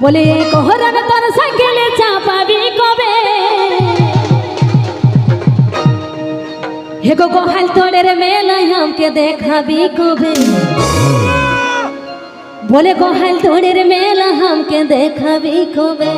বলে কোহরান তোর সাইকেলে চাপাবি কবে হে গো গোহাল তোড়ের মেলায় हमके দেখাবি কবে বলে গোহাল তোড়ের মেলা हमके দেখাবি কবে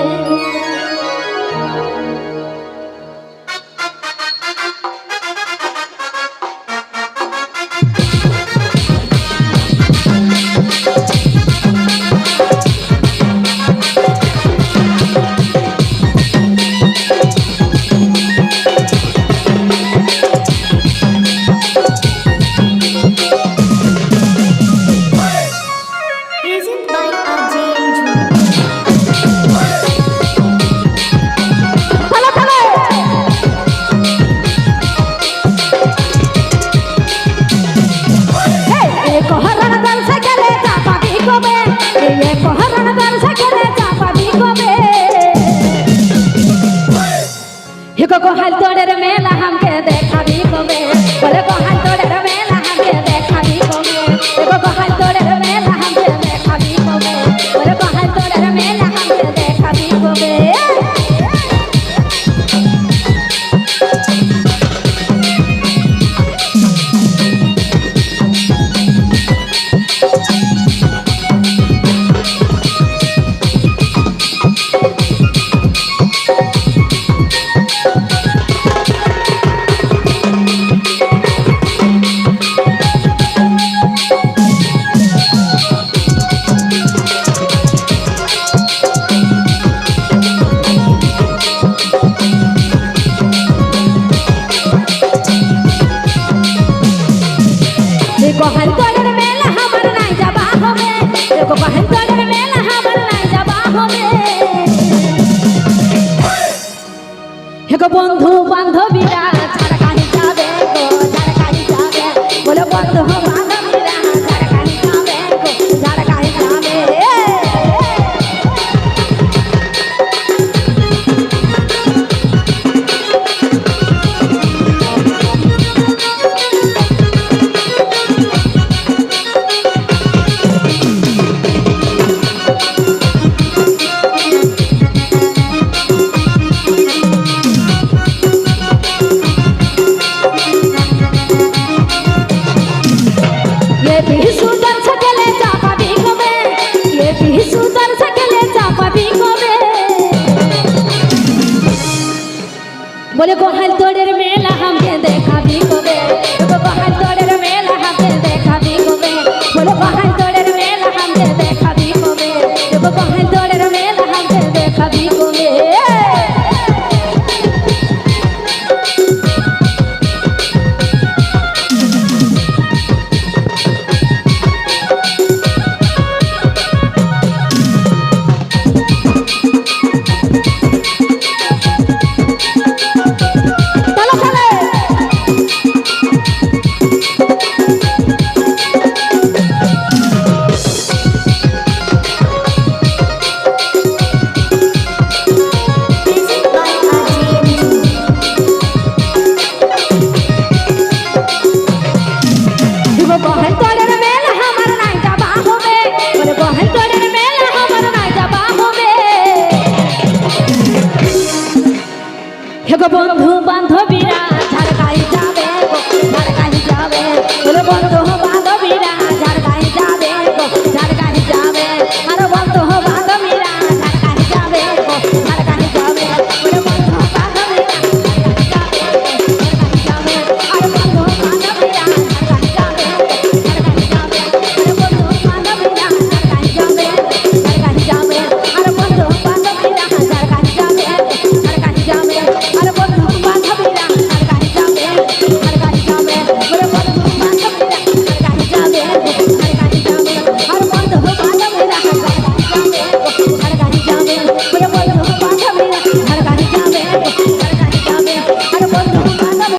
गोहाल तोड़ेर मेला हमके देखाबी कबे बोले गोहाल तोड़ेर मेला हमके देखाबी कबे एगो गोहाल तोड़ेर मेला हमके देखाबी कबे बोले गोहाल तोड़ेर मेला हमके देखाबी कबे गोहाल तोड़ेर मेला हमर नाई जाबा होबे एगो गोहाल तोड़ेर मेला हमर नाई जाबा होबे एगो बंधु बांधबीरा छाड़ काहे जाबे गो छाड़ काहे जाबे बोले बंधु बांधबीरा छाड़ काहे जाबे गो छाड़ काहे जाबे बोले गोहाल तोड़ेर मेला हमके देखाबी कबे गोहाल तोड़ेर मेला हमके देखाबी कबे बोले गोहाल तोड़ेर मेला हमके देखाबी कबे गोहाल तोड़ेर मेला हमके देखाबी कबे गोहाल तोड़ेर मेला हमर नाई जाबा होबे बोले गोहाल तोड़ेर मेला हमर नाई जाबा होबे एगो बंधु